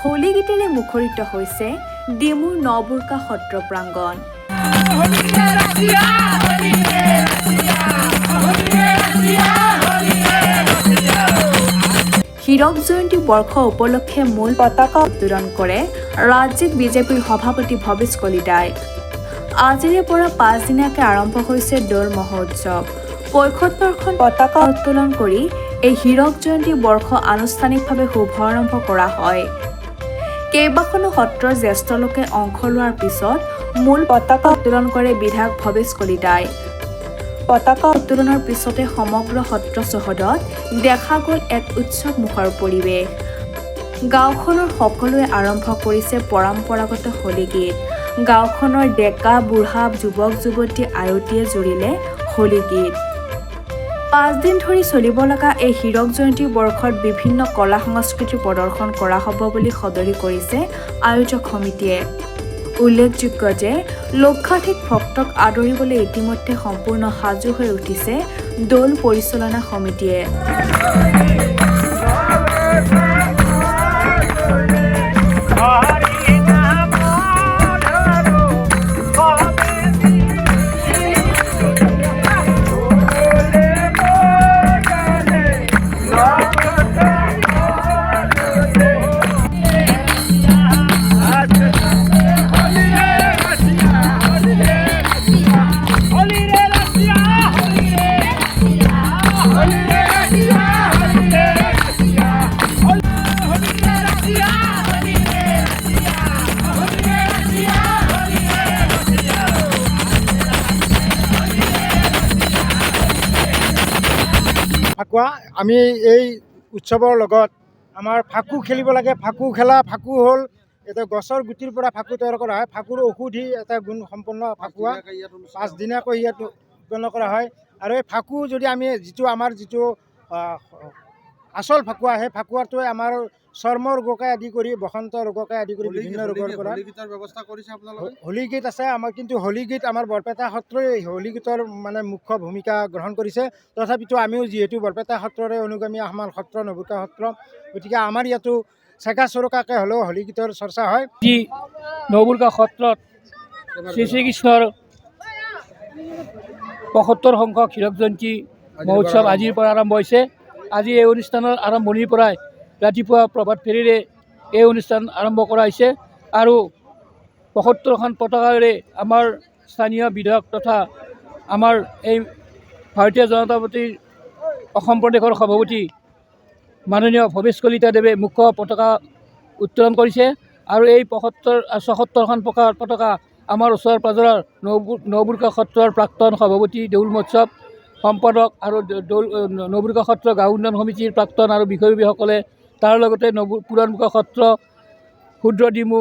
হোলী গীতেৰে মুখৰিত হৈছে ডিমুৰ নবুৰ্কা সত্ৰ প্ৰাংগণ। হীৰক জয়ন্তী বৰ্ষ উপলক্ষে মূল পতাকা উত্তোলন কৰে ৰাজ্যিক বিজেপিৰ সভাপতি ভৱেশ কলিতাই। আজিৰে পৰা 5 দিনীয়াকৈ আৰম্ভ হৈছে দৌল মহোৎসৱ। ৭৫খন পতাকা উত্তোলন কৰি এই হীৰক জয়ন্তী বৰ্ষ আনুষ্ঠানিকভাৱে শুভাৰম্ভ কৰা হয়। কেইবাখনো সত্ৰৰ জ্যেষ্ঠ লোকে অংশ লোৱাৰ পিছত মূল পতাকা উত্তোলন কৰে বিধায়ক ভৱেশ কলিতাই। পতাকা উত্তোলনৰ পিছতে সমগ্ৰ সত্ৰ চৌহদত দেখা গ'ল এক উৎসৱ মুখৰ পৰিৱেশ। গাঁওখনৰ সকলোৱে আৰম্ভ কৰিছে পৰম্পৰাগত হোলী গীত। গাঁওখনৰ ডেকা বুঢ়া যুৱক যুৱতী আয়তীয়ে জুৰিলে হোলী গীত। 5 দিন ধৰি চলিব লগা এই হীৰক জয়ন্তী বৰ্ষত বিভিন্ন কলা সংস্কৃতিৰ প্ৰদৰ্শন কৰা হ'ব বুলি সদৰি কৰিছে আয়োজক সমিতিয়ে। উল্লেখযোগ্য যে লক্ষাধিক ভক্তক আদৰিবলৈ ইতিমধ্যে সম্পূৰ্ণ সাজু হৈ উঠিছে দৌল পৰিচালনা সমিতিয়ে। ফাকুৱা আমি এই উৎসৱৰ লগত আমাৰ ফাকু খেলিব লাগে। ফাকু খেলা, ফাকু হ'ল এটা গছৰ গুটিৰ পৰা ফাকু তৈয়াৰ কৰা হয়। ফাকুৰ ঔষধি এটা গুণ সম্পন্ন ফাকুৱা 5 দিনীয়াকৈ ইয়াত উৎপন্ন কৰা হয়। আৰু এই ফাকু যদি আমি আমাৰ যিটো আচল ফাকুৱা, সেই ফাকুৱাটোৱে আমাৰ চৰ্মৰ ৰোগকে আদি কৰি বসন্ত ৰোগকে আদি কৰি বিভিন্ন ৰোগৰ পৰা হোলী গীত আছে আমাৰ। কিন্তু হোলী গীত আমাৰ বৰপেটা সত্ৰই হোলী গীতৰ মানে মুখ্য ভূমিকা গ্ৰহণ কৰিছে। তথাপিতো আমিও যিহেতু বৰপেটা সত্ৰৰে অনুগামী, আমাৰ সত্ৰ নবুৰ্কা সত্ৰ, গতিকে আমাৰ ইয়াতো চেগা চৰকাকৈ হ'লেও হোলী গীতৰ চৰ্চা হয়। যি নবুৰ্কা সত্ৰত শ্ৰী শ্ৰীকৃষ্ণৰ ৭৫ সংখ্যক হীৰক জয়ন্তী মহোৎসৱ আজিৰ পৰা আৰম্ভ হৈছে। আজি এই অনুষ্ঠানৰ আৰম্ভণিৰ পৰাই ৰাতিপুৱা প্ৰভাত ফেৰীৰে এই অনুষ্ঠান আৰম্ভ কৰা হৈছে। আৰু ৭৫খন পতাকাৰে আমাৰ স্থানীয় বিধায়ক তথা আমাৰ এই ভাৰতীয় জনতা পাৰ্টীৰ অসম প্ৰদেশৰ সভাপতি মাননীয় ভৱেশ কলিতাদেৱে মুখ্য পতাকা উত্তোলন কৰিছে। আৰু এই ৭৬খন পতাকা আমাৰ ওচৰ পাজৰৰ নবুৰ্কা সত্ৰৰ প্ৰাক্তন সভাপতি, দৌল মহোৎসৱ সম্পাদক আৰু নবুৰ্কা সত্ৰ গাঁও উন্নয়ন সমিতিৰ প্ৰাক্তন আৰু বিষয়ববীয়াসকলে, তাৰ লগতে পুৰণমুখা সত্ৰ, ক্ষুদ্ৰ ডিমু